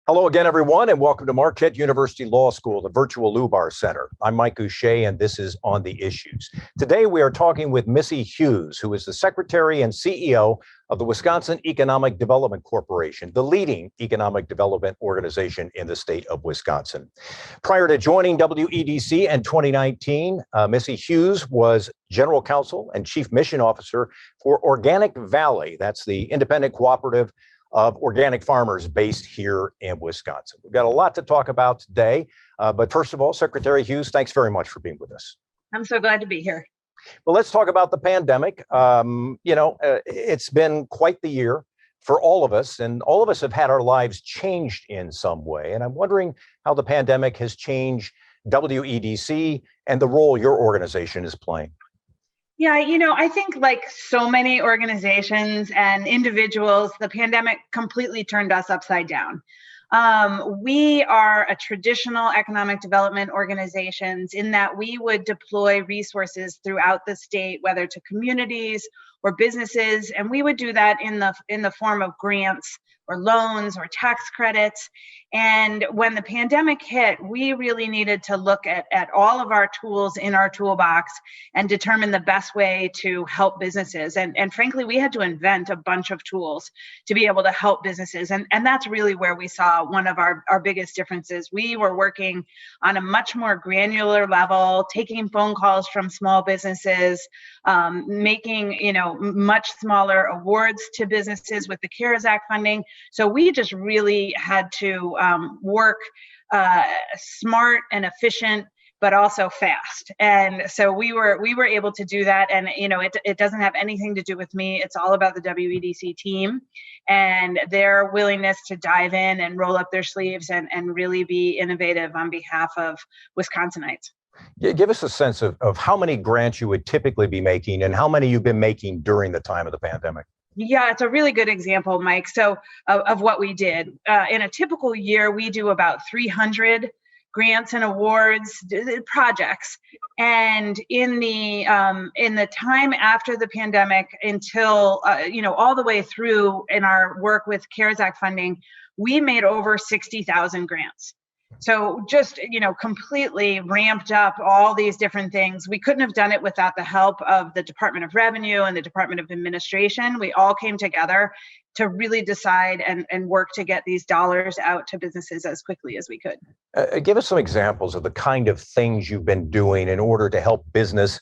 Hello again, everyone, and welcome to Marquette University Law School, the virtual Lubar Center. I'm Mike Goucher, and this is On the Issues. Today, we are talking with Missy Hughes, who is the Secretary and CEO of the Wisconsin Economic Development Corporation, the leading economic development organization in the state of Wisconsin. Prior to joining WEDC in 2019, Missy Hughes was General Counsel and Chief Mission Officer for Organic Valley. That's the independent cooperative of organic farmers based here in Wisconsin. We've got a lot to talk about today, but first of all, Secretary Hughes, thanks very much for being with us. I'm so glad to be here. Well, let's talk about the pandemic. It's been quite the year for all of us, and all of us have had our lives changed in some way. And I'm wondering how the pandemic has changed WEDC and the role your organization is playing. Yeah, I think like so many organizations and individuals, the pandemic completely turned us upside down. We are a traditional economic development organizations in that we would deploy resources throughout the state, whether to communities or businesses, and we would do that in the form of grants or loans or tax credits. And when the pandemic hit, we really needed to look at all of our tools in our toolbox and determine the best way to help businesses. And frankly, we had to invent a bunch of tools to be able to help businesses. And that's really where we saw one of our biggest differences. We were working on a much more granular level, taking phone calls from small businesses, making much smaller awards to businesses with the CARES Act funding. So we just really had to work smart and efficient, but also fast. And so we were able to do that. And it doesn't have anything to do with me. It's all about the WEDC team and their willingness to dive in and roll up their sleeves and really be innovative on behalf of Wisconsinites. Give us a sense of how many grants you would typically be making and how many you've been making during the time of the pandemic. Yeah, it's a really good example, Mike. So of what we did. In a typical year, we do about 300 grants and awards projects. And in the time after the pandemic until, all the way through in our work with CARES Act funding, we made over 60,000 grants. So just, completely ramped up all these different things. We couldn't have done it without the help of the Department of Revenue and the Department of Administration. We all came together to really decide and work to get these dollars out to businesses as quickly as we could. Give us some examples of the kind of things you've been doing in order to help business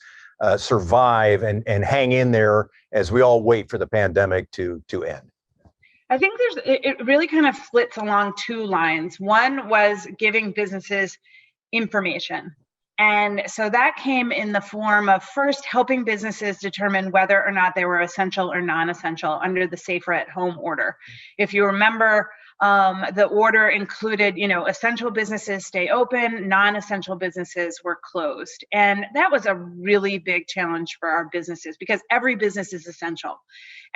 survive and hang in there as we all wait for the pandemic to end. I think it really kind of splits along two lines. One was giving businesses information. And so that came in the form of first helping businesses determine whether or not they were essential or non-essential under the Safer at Home order. If you remember, the order included, essential businesses stay open, non-essential businesses were closed. And that was a really big challenge for our businesses because every business is essential.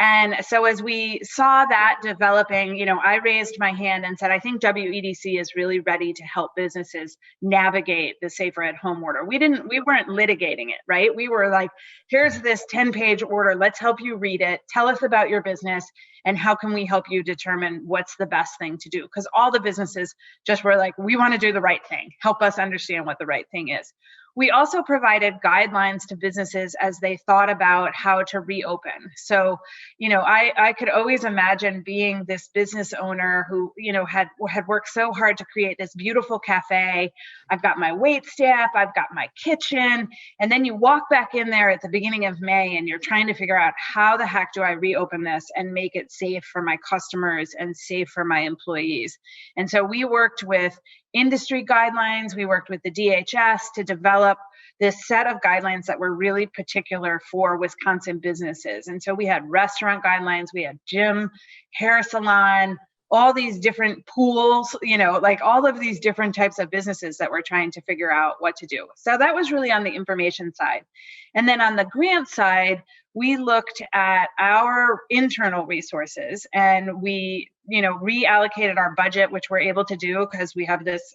And so as we saw that developing, I raised my hand and said, I think WEDC is really ready to help businesses navigate the Safer at Home order. We weren't litigating it, right? We were like, here's this 10-page order. Let's help you read it. Tell us about your business and how can we help you determine what's the best thing to do? Because all the businesses just were like, we want to do the right thing. Help us understand what the right thing is. We also provided guidelines to businesses as they thought about how to reopen. So, I could always imagine being this business owner who, had worked so hard to create this beautiful cafe. I've got my wait staff, I've got my kitchen, and then you walk back in there at the beginning of May and you're trying to figure out how the heck do I reopen this and make it safe for my customers and safe for my employees. And so we worked with industry guidelines. We worked with the DHS to develop this set of guidelines that were really particular for Wisconsin businesses. And so we had restaurant guidelines, we had gym, hair salon, all these different pools, like all of these different types of businesses that were trying to figure out what to do. So that was really on the information side. And then on the grant side, we looked at our internal resources and we, reallocated our budget, which we're able to do because we have this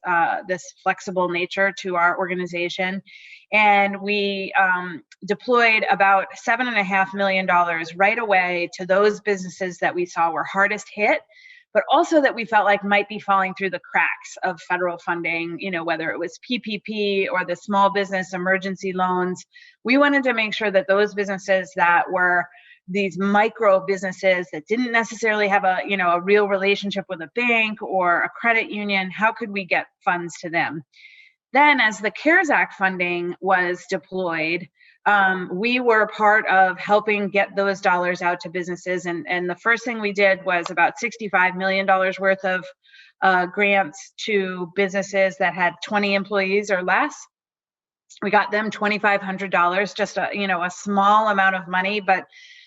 flexible nature to our organization. And we deployed about $7.5 million right away to those businesses that we saw were hardest hit but also that we felt like might be falling through the cracks of federal funding, whether it was PPP or the small business emergency loans. We wanted to make sure that those businesses that were these micro businesses that didn't necessarily have a real relationship with a bank or a credit union, how could we get funds to them? Then as the CARES Act funding was deployed, we were part of helping get those dollars out to businesses. And the first thing we did was about $65 million worth of grants to businesses that had 20 employees or less. We got them $2,500, just a small amount of money, but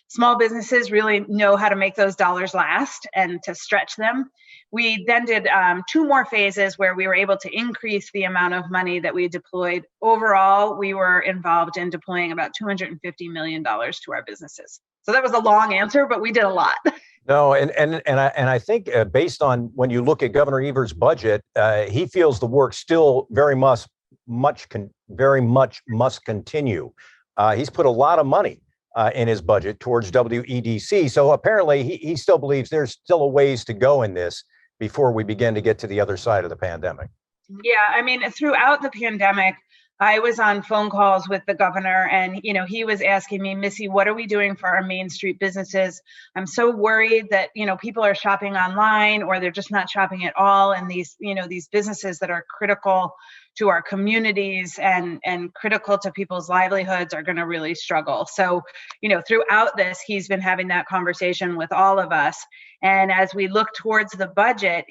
small businesses really know how to make those dollars last and to stretch them. We then did 2 more phases where we were able to increase the amount of money that we deployed. Overall, we were involved in deploying about $250 million to our businesses. So that was a long answer, but we did a lot. No, and I think based on when you look at Governor Evers' budget, he feels the work still very much must continue. He's put a lot of money in his budget towards WEDC. So apparently he still believes there's still a ways to go in this before we begin to get to the other side of the pandemic. Yeah, I mean, throughout the pandemic, I was on phone calls with the governor and, he was asking me, Missy, what are we doing for our Main Street businesses? I'm so worried that, people are shopping online or they're just not shopping at all. And these businesses that are critical to our communities and critical to people's livelihoods are going to really struggle. So, throughout this, he's been having that conversation with all of us. And as we look towards the budget,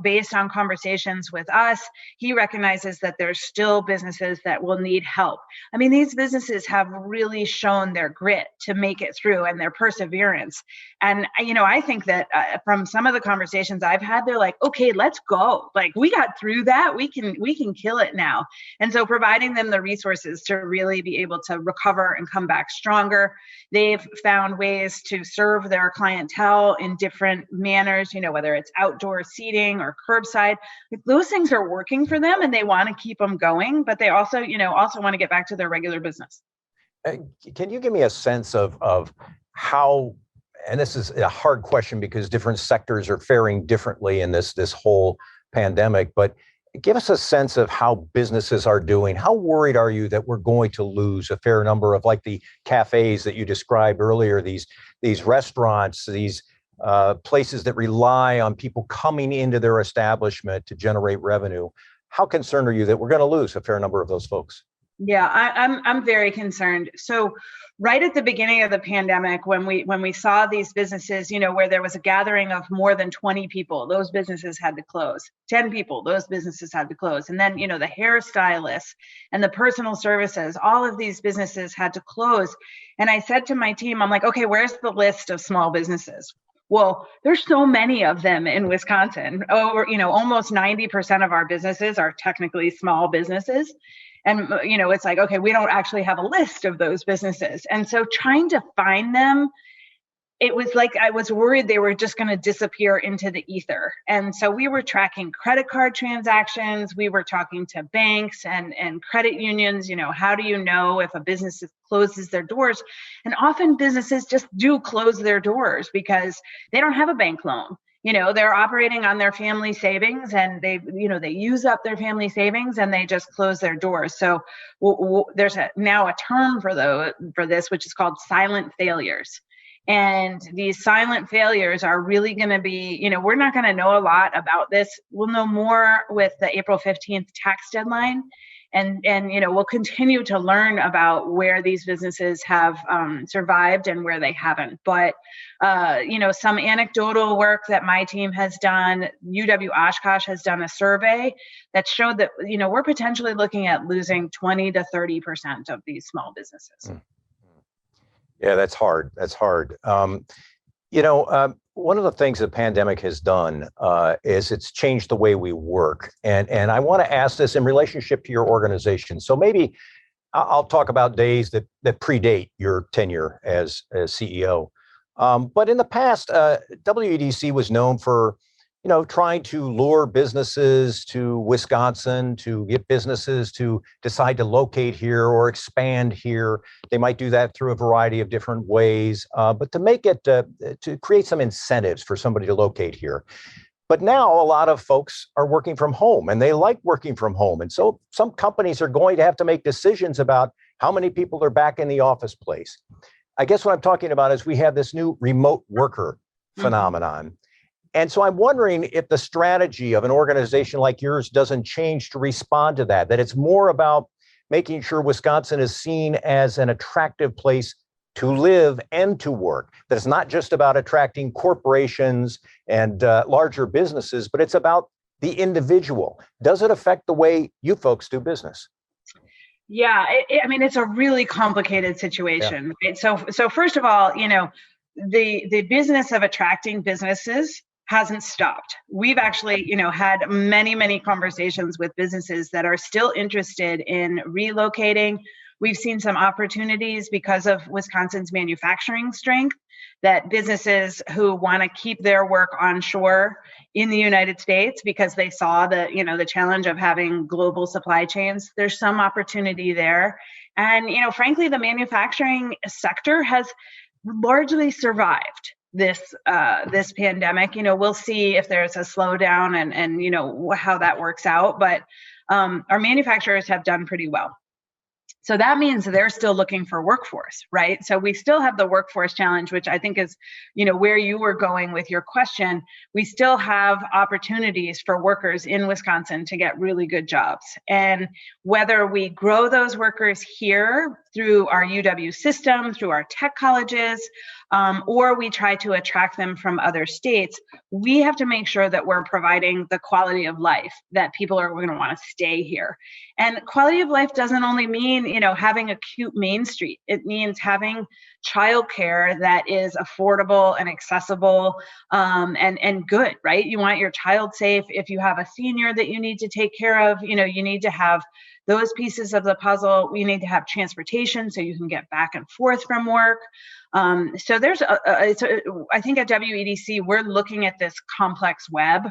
based on conversations with us, he recognizes that there's still businesses that will need help. I mean, these businesses have really shown their grit to make it through and their perseverance. And, I think that from some of the conversations I've had, they're like, okay, let's go. Like, we got through that. We can kill it now. And so providing them the resources to really be able to recover and come back stronger. They've found ways to serve their clientele in different manners, whether it's outdoor seating or curbside. Those things are working for them and they want to keep them going, but they also want to get back to their regular business. Can you give me a sense of how, and this is a hard question because different sectors are faring differently in this whole pandemic, but give us a sense of how businesses are doing. How worried are you that we're going to lose a fair number of, like the cafes that you described earlier, these restaurants, these places that rely on people coming into their establishment to generate revenue? How concerned are you that we're going to lose a fair number of those folks? Yeah, I'm very concerned. So right at the beginning of the pandemic, when we saw these businesses, where there was a gathering of more than 20 people, those businesses had to close. 10 people, those businesses had to close. And then, the hairstylists and the personal services, all of these businesses had to close. And I said to my team, I'm like, okay, where's the list of small businesses? Well, there's so many of them in Wisconsin. Almost 90% of our businesses are technically small businesses. And, it's like, okay, we don't actually have a list of those businesses. And so trying to find them, it was like I was worried they were just going to disappear into the ether. And so we were tracking credit card transactions. We were talking to banks and credit unions. How do you know if a business closes their doors? And often businesses just do close their doors because they don't have a bank loan. They're operating on their family savings and they use up their family savings and they just close their doors. So there's now a term for this, which is called silent failures. And these silent failures are really going to be, we're not going to know a lot about this. We'll know more with the April 15th tax deadline. And we'll continue to learn about where these businesses have survived and where they haven't. But, some anecdotal work that my team has done, UW Oshkosh has done a survey that showed that, we're potentially looking at losing 20 to 30% of these small businesses. Yeah, that's hard. That's hard. One of the things the pandemic has done is it's changed the way we work. And I want to ask this in relationship to your organization. So maybe I'll talk about days that predate your tenure as CEO. But in the past, WEDC was known for trying to lure businesses to Wisconsin, to get businesses to decide to locate here or expand here. They might do that through a variety of different ways, but to make it, to create some incentives for somebody to locate here. But now a lot of folks are working from home and they like working from home. And so some companies are going to have to make decisions about how many people are back in the office place. I guess what I'm talking about is we have this new remote worker phenomenon. And so I'm wondering if the strategy of an organization like yours doesn't change to respond to that, that it's more about making sure Wisconsin is seen as an attractive place to live and to work, that it's not just about attracting corporations and larger businesses, but it's about the individual. Does it affect the way you folks do business? Yeah, I mean, it's a really complicated situation. Yeah. Right? So first of all, the business of attracting businesses hasn't stopped. We've actually, had many conversations with businesses that are still interested in relocating. We've seen some opportunities because of Wisconsin's manufacturing strength that businesses who want to keep their work onshore in the United States because they saw the challenge of having global supply chains. There's some opportunity there. And, frankly, the manufacturing sector has largely survived this pandemic. We'll see if there's a slowdown and how that works out. But our manufacturers have done pretty well. So that means they're still looking for workforce, right? So we still have the workforce challenge, which I think is, where you were going with your question. We still have opportunities for workers in Wisconsin to get really good jobs. And whether we grow those workers here through our UW system, through our tech colleges, or we try to attract them from other states, we have to make sure that we're providing the quality of life that people are going to want to stay here. And quality of life doesn't only mean, having a cute Main Street. It means having childcare that is affordable and accessible and good, right? You want your child safe. If you have a senior that you need to take care of, you need to have those pieces of the puzzle. We need to have transportation so you can get back and forth from work. So there's, I think at WEDC, we're looking at this complex web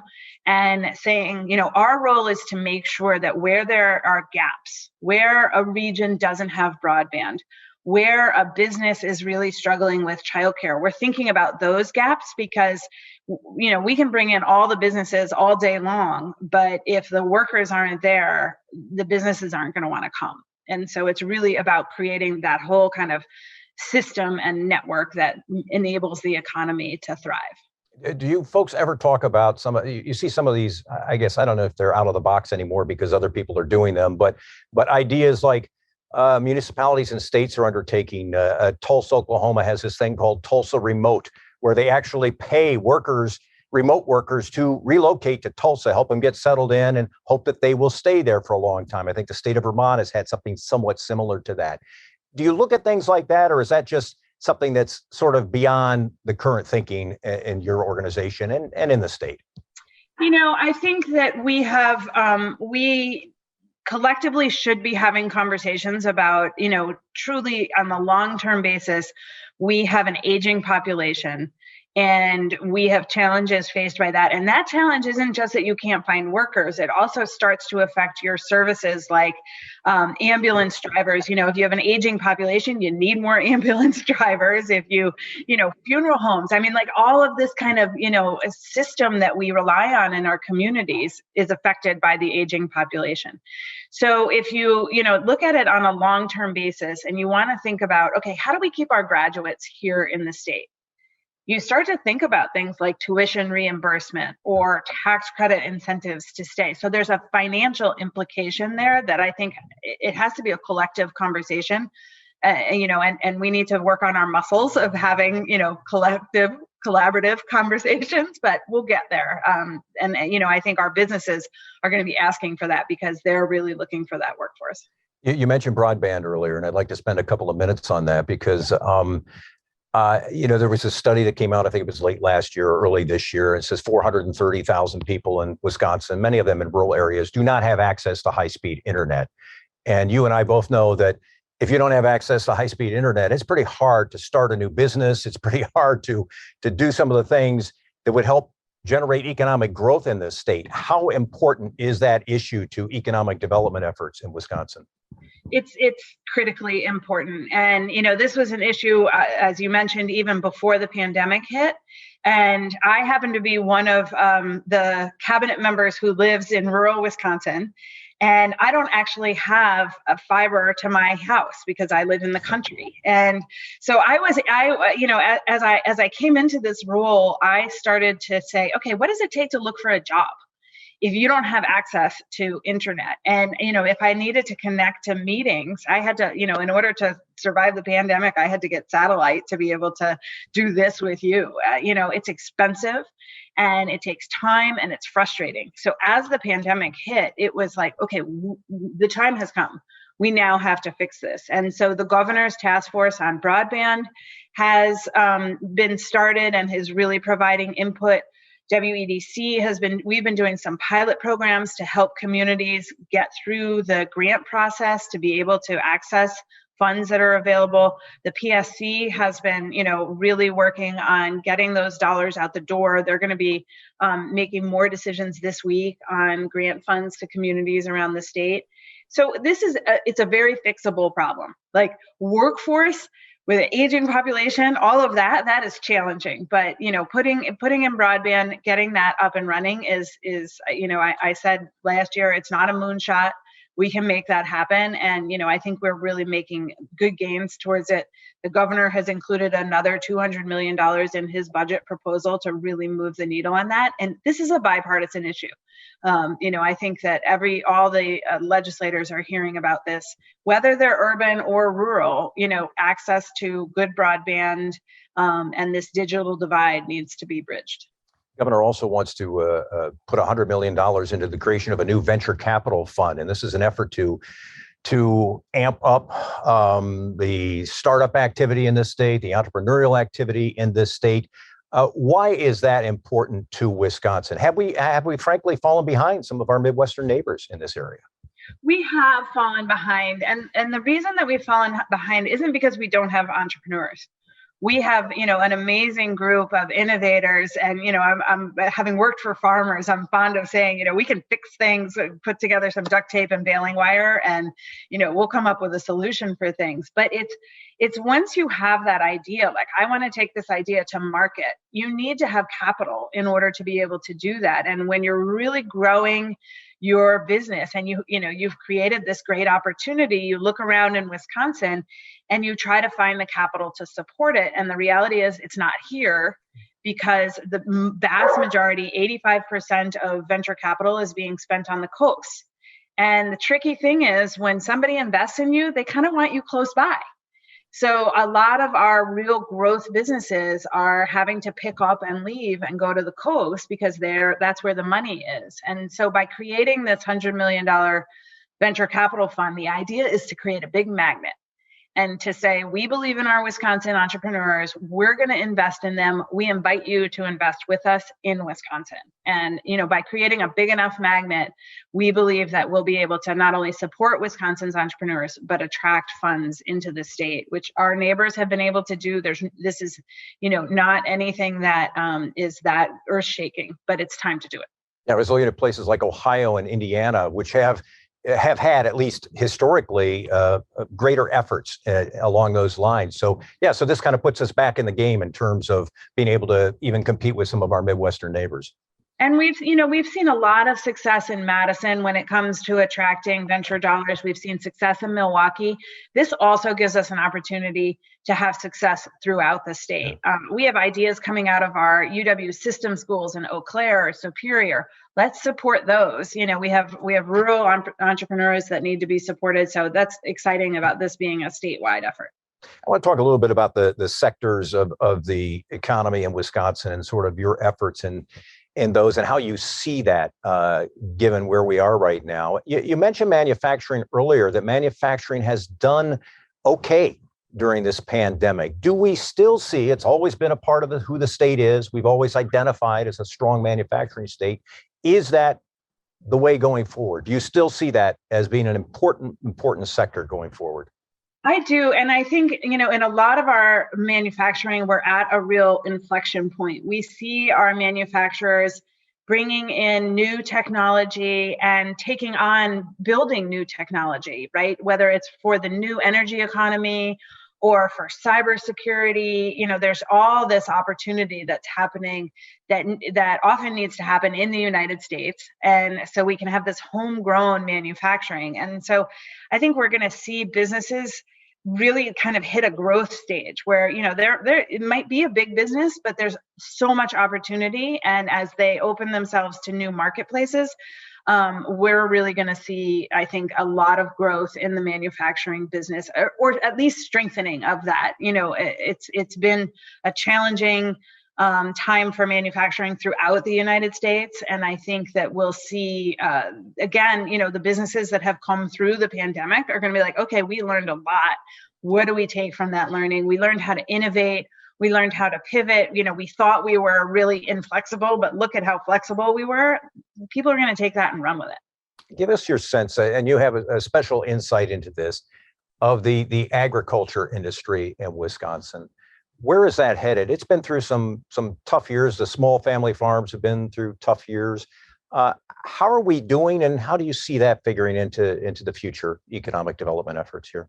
and saying, our role is to make sure that where there are gaps, where a region doesn't have broadband, where a business is really struggling with childcare, we're thinking about those gaps because, we can bring in all the businesses all day long, but if the workers aren't there, the businesses aren't going to want to come. And so it's really about creating that whole kind of system and network that enables the economy to thrive. Do you folks ever talk about you see some of these, I guess, I don't know if they're out of the box anymore because other people are doing them, but ideas like municipalities and states are undertaking. Tulsa, Oklahoma has this thing called Tulsa Remote, where they actually pay remote workers to relocate to Tulsa, help them get settled in and hope that they will stay there for a long time. I think the state of Vermont has had something somewhat similar to that. Do you look at things like that, or is that just something that's sort of beyond the current thinking in your organization and in the state? I think that we collectively should be having conversations about, truly on the long-term basis, we have an aging population and we have challenges faced by that. And that challenge isn't just that you can't find workers. It also starts to affect your services like ambulance drivers. If you have an aging population, you need more ambulance drivers. If funeral homes, like all of this kind of, a system that we rely on in our communities is affected by the aging population. So if you, look at it on a long-term basis and you want to think about, okay, how do we keep our graduates here in the state? You start to think about things like tuition reimbursement or tax credit incentives to stay. So there's a financial implication there that I think it has to be a collective conversation, and we need to work on our muscles of having, collaborative conversations, but we'll get there. I think our businesses are going to be asking for that because they're really looking for that workforce. You mentioned broadband earlier, and I'd like to spend a couple of minutes on that because there was a study that came out, I think it was late last year or early this year. It says 430,000 people in Wisconsin, many of them in rural areas, do not have access to high-speed internet. And you and I both know that if you don't have access to high-speed internet, it's pretty hard to start a new business. It's pretty hard to do some of the things that would help generate economic growth in this state. How important is that issue to economic development efforts in Wisconsin? It's critically important. And, this was an issue, as you mentioned, even before the pandemic hit. And I happen to be one of the cabinet members who lives in rural Wisconsin. And I don't actually have a fiber to my house because I live in the country. And so as I came into this role, I started to say, okay, what does it take to look for a job if you don't have access to internet? And, if I needed to connect to meetings, I had to, in order to survive the pandemic, I had to get satellite to be able to do this with you. It's expensive and it takes time and it's frustrating. So as the pandemic hit, it was like, okay, the time has come. We now have to fix this. And so the governor's task force on broadband has been started and is really providing input. WEDC we've been doing some pilot programs to help communities get through the grant process to be able to access funds that are available. The PSC has been, really working on getting those dollars out the door. They're going to be making more decisions this week on grant funds to communities around the state. So it's a very fixable problem. Like workforce, with an aging population, all of that is challenging. But putting in broadband, getting that up and running is I said last year, it's not a moonshot. We can make that happen. And I think we're really making good gains towards it. The governor has included another $200 million in his budget proposal to really move the needle on that. And this is a bipartisan issue. I think that all the legislators are hearing about this, whether they're urban or rural. Access to good broadband and this digital divide needs to be bridged. The governor also wants to put $100 million into the creation of a new venture capital fund, and this is an effort to amp up the startup activity in this state, the entrepreneurial activity in this state. Why is that important to Wisconsin? Have we frankly fallen behind some of our Midwestern neighbors in this area? We have fallen behind, and the reason that we've fallen behind isn't because we don't have entrepreneurs. We have, an amazing group of innovators, and I'm having worked for farmers. I'm fond of saying, we can fix things, put together some duct tape and baling wire, and we'll come up with a solution for things. But it's once you have that idea, like I want to take this idea to market, you need to have capital in order to be able to do that. And when you're really growing your business and you've created this great opportunity, you look around in Wisconsin and you try to find the capital to support it. And the reality is it's not here because the vast majority, 85% of venture capital is being spent on the coast. And the tricky thing is when somebody invests in you, they kind of want you close by. So a lot of our real growth businesses are having to pick up and leave and go to the coast because that's where the money is. And so by creating this $100 million venture capital fund, the idea is to create a big magnet and to say, we believe in our Wisconsin entrepreneurs. We're going to invest in them. We invite you to invest with us in Wisconsin. And, by creating a big enough magnet, we believe that we'll be able to not only support Wisconsin's entrepreneurs, but attract funds into the state, which our neighbors have been able to do. This is, not anything that is that earth shaking, but it's time to do it. Yeah, I was looking at places like Ohio and Indiana, which have had, at least historically, greater efforts along those lines. So this kind of puts us back in the game in terms of being able to even compete with some of our Midwestern neighbors. And we've seen a lot of success in Madison when it comes to attracting venture dollars. We've seen success in Milwaukee. This also gives us an opportunity to have success throughout the state. We have ideas coming out of our UW system schools in Eau Claire or Superior. Let's support those. We have rural entrepreneurs that need to be supported. So that's exciting about this being a statewide effort. I want to talk a little bit about the sectors of the economy in Wisconsin and sort of your efforts in those and how you see that given where we are right now. You mentioned manufacturing earlier, that manufacturing has done okay during this pandemic. Do we still see, it's always been a part of who the state is, we've always identified as a strong manufacturing state. Is that the way going forward? Do you still see that as being an important sector going forward? I do. And I think, in a lot of our manufacturing, we're at a real inflection point. We see our manufacturers bringing in new technology and taking on building new technology, right? Whether it's for the new energy economy or for cybersecurity, there's all this opportunity that's happening that often needs to happen in the United States. And so we can have this homegrown manufacturing. And so I think we're going to see businesses really kind of hit a growth stage where, it might be a big business, but there's so much opportunity. And as they open themselves to new marketplaces, we're really going to see, I think, a lot of growth in the manufacturing business, or at least strengthening of that. It's been a challenging time for manufacturing throughout the United States. And I think that we'll see, again, the businesses that have come through the pandemic are going to be like, okay, we learned a lot. What do we take from that learning? We learned how to innovate. We learned how to pivot. We thought we were really inflexible, but look at how flexible we were. People are going to take that and run with it. Give us your sense, and you have a special insight into this, of the agriculture industry in Wisconsin. Where is that headed? It's been through some tough years. The small family farms have been through tough years. How are we doing, and how do you see that figuring into the future economic development efforts here?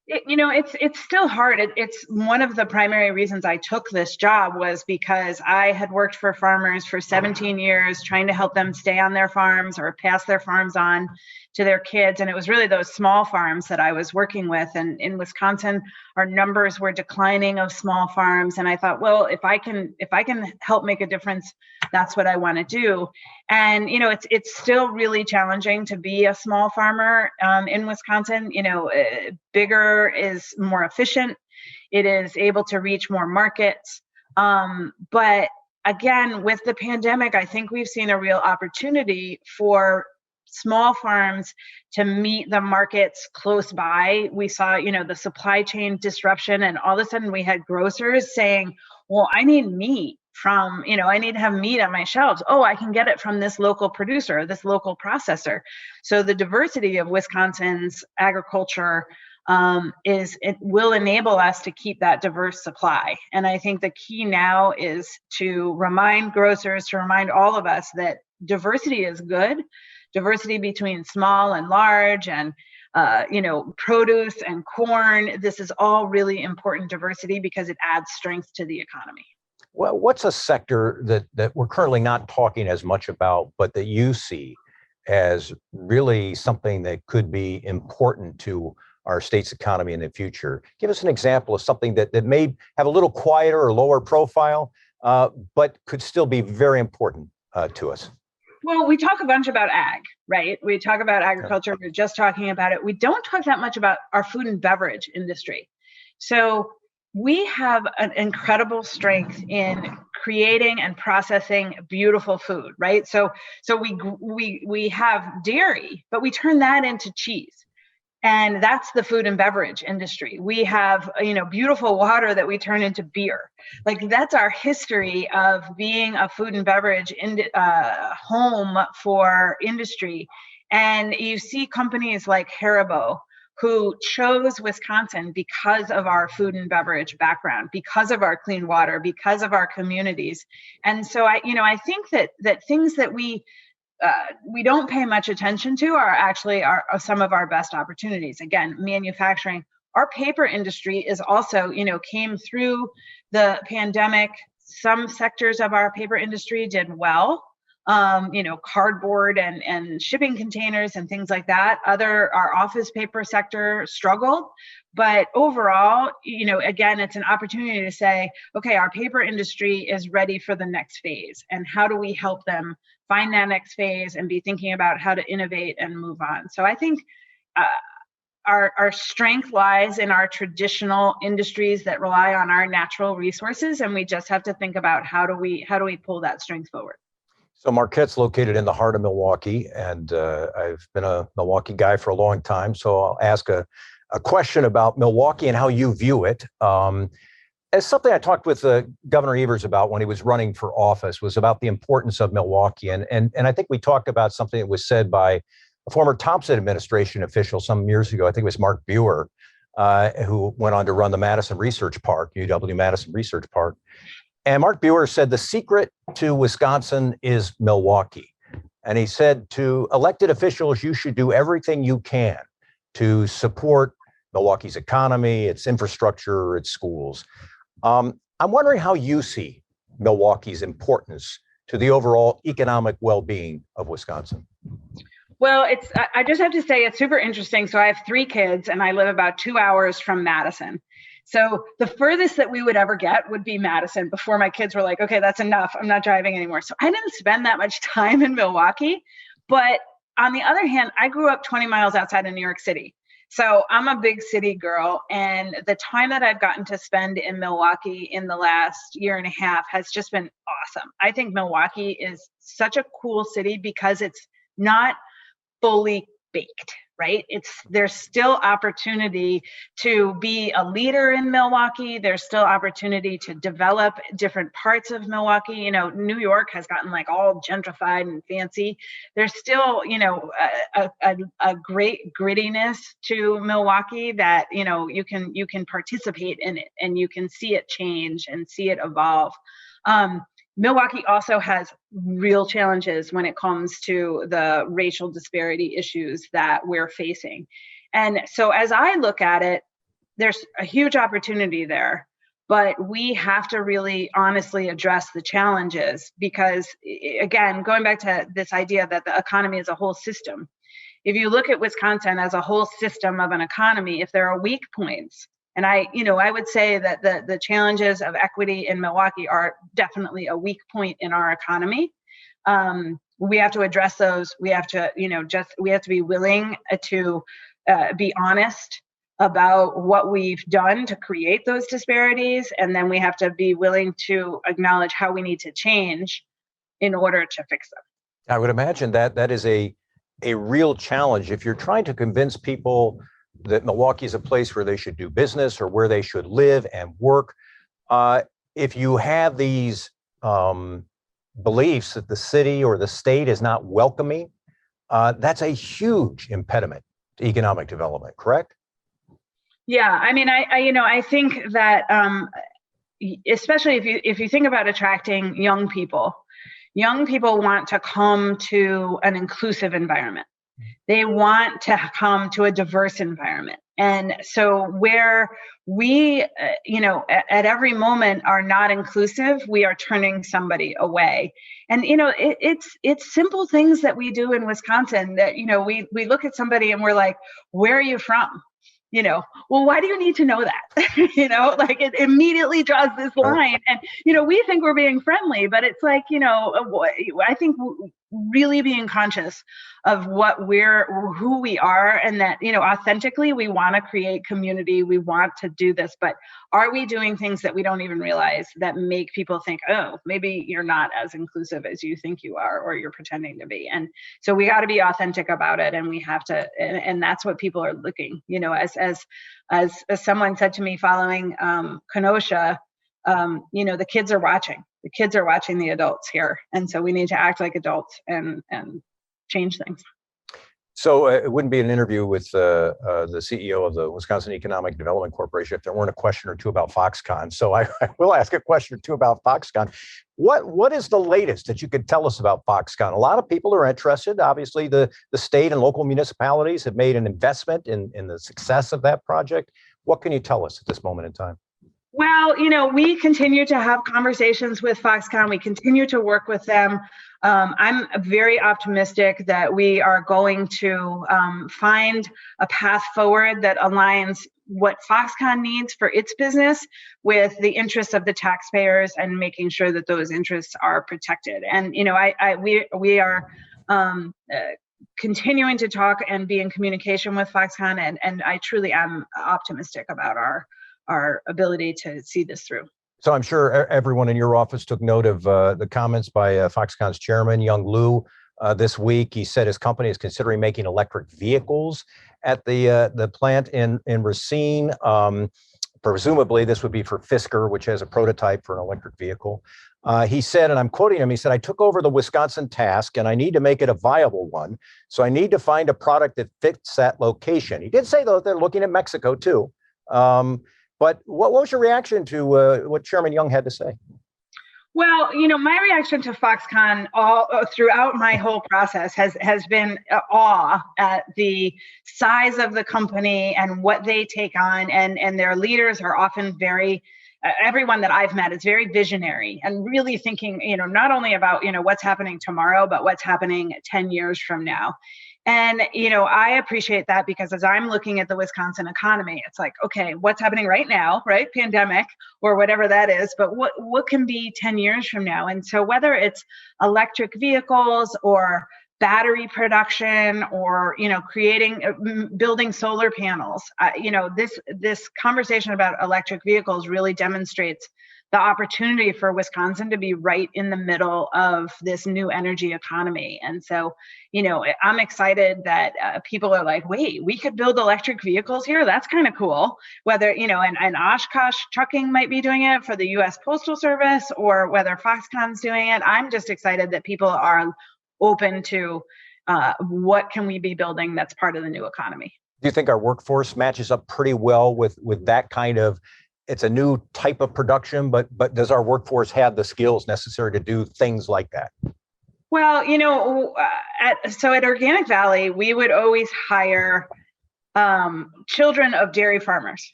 It's still hard. It's one of the primary reasons I took this job was because I had worked for farmers for 17 years, trying to help them stay on their farms or pass their farms on to their kids. And it was really those small farms that I was working with. And in Wisconsin, our numbers were declining of small farms. And I thought, well, if I can help make a difference, that's what I want to do. And, it's still really challenging to be a small farmer in Wisconsin. Bigger is more efficient. It is able to reach more markets. But again, with the pandemic, I think we've seen a real opportunity for small farms to meet the markets close by. We saw, the supply chain disruption, and all of a sudden we had grocers saying, well, I need meat from, I need to have meat on my shelves. Oh, I can get it from this local producer, this local processor. So the diversity of Wisconsin's agriculture it will enable us to keep that diverse supply. And I think the key now is to remind grocers, to remind all of us that diversity is good. Diversity between small and large, and produce and corn. This is all really important diversity because it adds strength to the economy. Well, what's a sector that we're currently not talking as much about, but that you see as really something that could be important to our state's economy in the future? Give us an example of something that may have a little quieter or lower profile, but could still be very important to us. Well, we talk a bunch about ag, right? We talk about agriculture. We're just talking about it. We don't talk that much about our food and beverage industry. So we have an incredible strength in creating and processing beautiful food, right? So we have dairy, but we turn that into cheese. And that's the food and beverage industry. We have, beautiful water that we turn into beer. Like, that's our history of being a food and beverage home for industry. And you see companies like Haribo, who chose Wisconsin because of our food and beverage background, because of our clean water, because of our communities. And so I think that things that we don't pay much attention to are actually some of our best opportunities. Again, manufacturing. Our paper industry is also, came through the pandemic. Some sectors of our paper industry did well, cardboard and shipping containers and things like that. Our office paper sector struggled. But overall, again, it's an opportunity to say, okay, our paper industry is ready for the next phase. And how do we help them find that next phase and be thinking about how to innovate and move on? So I think our strength lies in our traditional industries that rely on our natural resources. And we just have to think about how do we pull that strength forward. So Marquette's located in the heart of Milwaukee, and I've been a Milwaukee guy for a long time. So I'll ask a question about Milwaukee and how you view it. As something I talked with Governor Evers about when he was running for office was about the importance of Milwaukee. And I think we talked about something that was said by a former Thompson administration official some years ago. I think it was Mark Buer, who went on to run the Madison Research Park, UW-Madison Research Park. And Mark Buer said the secret to Wisconsin is Milwaukee. And he said to elected officials, you should do everything you can to support Milwaukee's economy, its infrastructure, its schools. I'm wondering how you see Milwaukee's importance to the overall economic well-being of Wisconsin. Well, I just have to say it's super interesting. So I have 3 kids and I live about 2 hours from Madison. So the furthest that we would ever get would be Madison before my kids were like, okay, that's enough. I'm not driving anymore. So I didn't spend that much time in Milwaukee. But on the other hand, I grew up 20 miles outside of New York City. So I'm a big city girl. And the time that I've gotten to spend in Milwaukee in the last year and a half has just been awesome. I think Milwaukee is such a cool city because it's not fully baked, right? There's still opportunity to be a leader in Milwaukee. There's still opportunity to develop different parts of Milwaukee. You know, New York has gotten like all gentrified and fancy. There's still, you know, a great grittiness to Milwaukee that, you know, you can participate in it and you can see it change and see it evolve. Milwaukee also has real challenges when it comes to the racial disparity issues that we're facing. And so as I look at it, there's a huge opportunity there, but we have to really honestly address the challenges because, again, going back to this idea that the economy is a whole system, if you look at Wisconsin as a whole system of an economy, if there are weak points, and I would say that the challenges of equity in Milwaukee are definitely a weak point in our economy. We have to address those. We have to, we have to be willing to be honest about what we've done to create those disparities. And then we have to be willing to acknowledge how we need to change in order to fix them. I would imagine that is a real challenge. If you're trying to convince people that Milwaukee is a place where they should do business or where they should live and work. If you have these beliefs that the city or the state is not welcoming, that's a huge impediment to economic development, correct? Yeah, I mean, I think that especially if you think about attracting young people want to come to an inclusive environment. They want to come to a diverse environment. And so where we, at every moment are not inclusive, we are turning somebody away. And, it's simple things that we do in Wisconsin that, we look at somebody and we're like, where are you from? Well, why do you need to know that? Like it immediately draws this line. And, we think we're being friendly, but it's like, I think really being conscious of who we are and that, authentically, we want to create community. We want to do this, but are we doing things that we don't even realize that make people think, oh, maybe you're not as inclusive as you think you are, or you're pretending to be. And so we got to be authentic about it. And we have to, and that's what people are looking, as someone said to me following Kenosha, the kids are watching. The kids are watching the adults here. And so we need to act like adults and change things. So it wouldn't be an interview with the CEO of the Wisconsin Economic Development Corporation if there weren't a question or two about Foxconn. So I will ask a question or two about Foxconn. What is the latest that you could tell us about Foxconn? A lot of people are interested. Obviously, the state and local municipalities have made an investment in the success of that project. What can you tell us at this moment in time? Well, we continue to have conversations with Foxconn. We continue to work with them. I'm very optimistic that we are going to find a path forward that aligns what Foxconn needs for its business with the interests of the taxpayers and making sure that those interests are protected. And, we are continuing to talk and be in communication with Foxconn. And I truly am optimistic about our ability to see this through. So I'm sure everyone in your office took note of the comments by Foxconn's chairman, Young Liu, this week. He said his company is considering making electric vehicles at the plant in Racine. Presumably, this would be for Fisker, which has a prototype for an electric vehicle. He said, and I'm quoting him, he said, I took over the Wisconsin task and I need to make it a viable one. So I need to find a product that fits that location. He did say, though, they're looking at Mexico, too. But what was your reaction to what Chairman Young had to say? Well, my reaction to Foxconn all throughout my whole process has been awe at the size of the company and what they take on, and their leaders are often very. Everyone that I've met is very visionary and really thinking, not only about what's happening tomorrow, but what's happening 10 years from now. And, I appreciate that because as I'm looking at the Wisconsin economy, it's like, okay, what's happening right now, right? Pandemic or whatever that is, but what can be 10 years from now? And so whether it's electric vehicles or battery production or, building solar panels, this conversation about electric vehicles really demonstrates the opportunity for Wisconsin to be right in the middle of this new energy economy. And so, I'm excited that people are like, wait, we could build electric vehicles here? That's kind of cool. Whether, and Oshkosh Trucking might be doing it for the U.S. Postal Service, or whether Foxconn's doing it. I'm just excited that people are open to what can we be building that's part of the new economy. Do you think our workforce matches up pretty well with that kind of, it's a new type of production, but does our workforce have the skills necessary to do things like that? Well, at Organic Valley, we would always hire children of dairy farmers,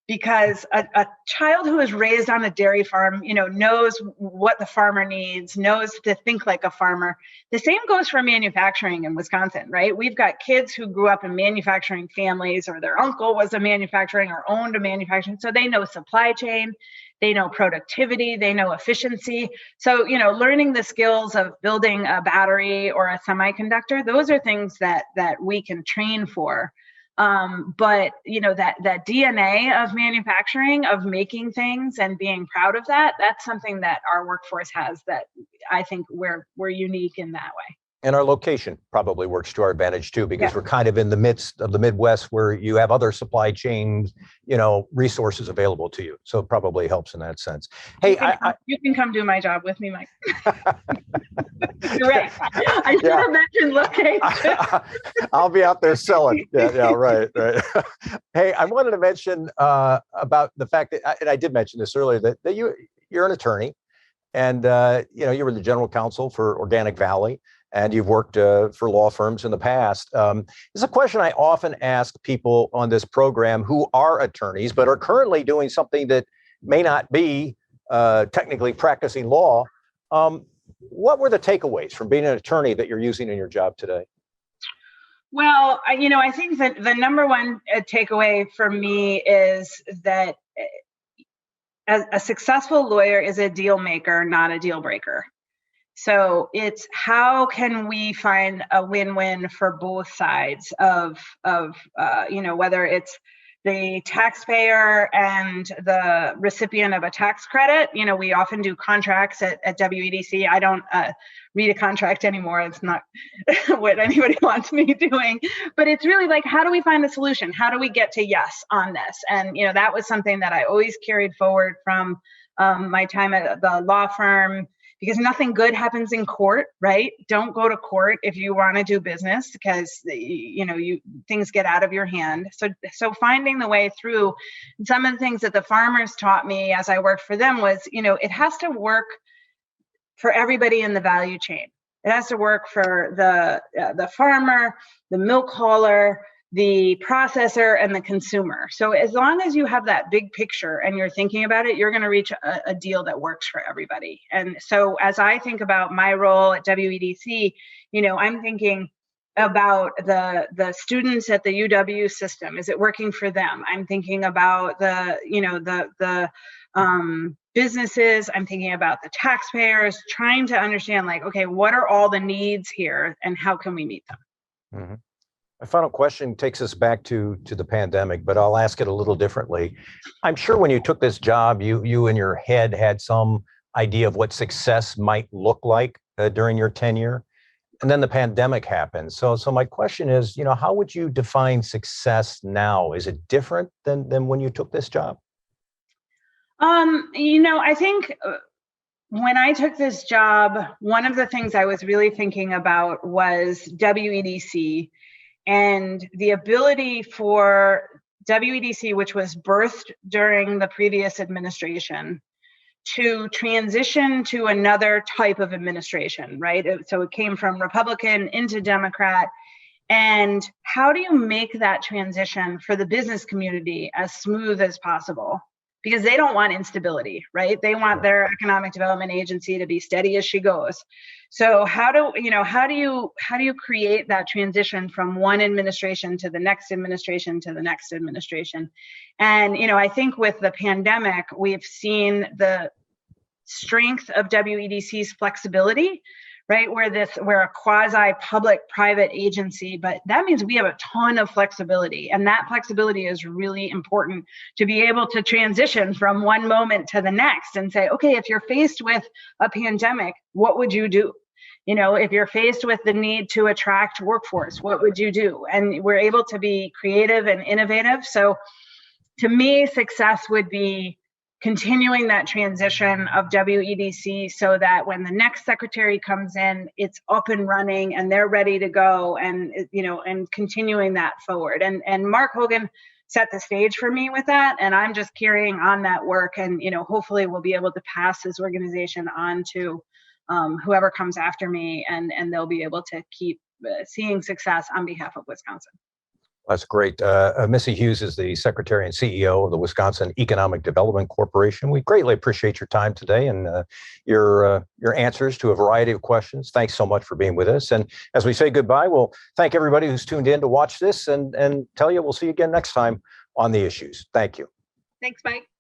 because a child who is raised on a dairy farm, knows what the farmer needs, knows to think like a farmer. The same goes for manufacturing in Wisconsin, right? We've got kids who grew up in manufacturing families, or their uncle was a manufacturing or owned a manufacturing. So they know supply chain, they know productivity, they know efficiency. So, learning the skills of building a battery or a semiconductor, those are things that we can train for. But that DNA of manufacturing, of making things and being proud of that, that's something that our workforce has, that I think we're unique in that way. And our location probably works to our advantage too, because we're kind of in the midst of the Midwest, where you have other supply chains, resources available to you. So it probably helps in that sense. Hey, you can come do my job with me, Mike. You're right. I should have mentioned location. I'll be out there selling. Yeah, right. Hey, I wanted to mention about the fact that, and I did mention this earlier, that you're an attorney, and you were the general counsel for Organic Valley, and you've worked for law firms in the past. It's a question I often ask people on this program who are attorneys, but are currently doing something that may not be technically practicing law. What were the takeaways from being an attorney that you're using in your job today? Well, I think that the number one takeaway for me is that a successful lawyer is a deal maker, not a deal breaker. So it's how can we find a win-win for both sides of whether it's the taxpayer and the recipient of a tax credit. We often do contracts at WEDC. I don't read a contract anymore. It's not what anybody wants me doing, but it's really like, how do we find a solution? How do we get to yes on this? And, that was something that I always carried forward from my time at the law firm, because nothing good happens in court, right? Don't go to court if you want to do business, because things get out of your hand. So finding the way through. Some of the things that the farmers taught me as I worked for them was, it has to work for everybody in the value chain. It has to work for the farmer, the milk hauler, the processor, and the consumer. So as long as you have that big picture and you're thinking about it, you're going to reach a deal that works for everybody. And so as I think about my role at WEDC, I'm thinking about the students at the UW system. Is it working for them? I'm thinking about the businesses. I'm thinking about the taxpayers, trying to understand, like, okay, what are all the needs here and how can we meet them? Mm-hmm. My final question takes us back to the pandemic, but I'll ask it a little differently. I'm sure when you took this job, you in your head had some idea of what success might look like during your tenure, and then the pandemic happened. So my question is, how would you define success now? Is it different than when you took this job? I think when I took this job, one of the things I was really thinking about was WEDC and the ability for WEDC, which was birthed during the previous administration, to transition to another type of administration, right? So it came from Republican into Democrat. And how do you make that transition for the business community as smooth as possible? Because they don't want instability, right? They want their economic development agency to be steady as she goes. So how do you create that transition from one administration to the next administration to the next administration? And I think with the pandemic, we've seen the strength of WEDC's flexibility, right? We're a quasi-public-private agency, but that means we have a ton of flexibility, and that flexibility is really important to be able to transition from one moment to the next and say, okay, if you're faced with a pandemic, what would you do? If you're faced with the need to attract workforce, what would you do? And we're able to be creative and innovative. So to me, success would be continuing that transition of WEDC so that when the next secretary comes in, it's up and running and they're ready to go, and and continuing that forward. And Mark Hogan set the stage for me with that, and I'm just carrying on that work, and hopefully we'll be able to pass this organization on to whoever comes after me, and they'll be able to keep seeing success on behalf of Wisconsin. That's great. Missy Hughes is the Secretary and CEO of the Wisconsin Economic Development Corporation. We greatly appreciate your time today and your answers to a variety of questions. Thanks so much for being with us. And as we say goodbye, we'll thank everybody who's tuned in to watch this and tell you we'll see you again next time on The Issues. Thank you. Thanks, Mike.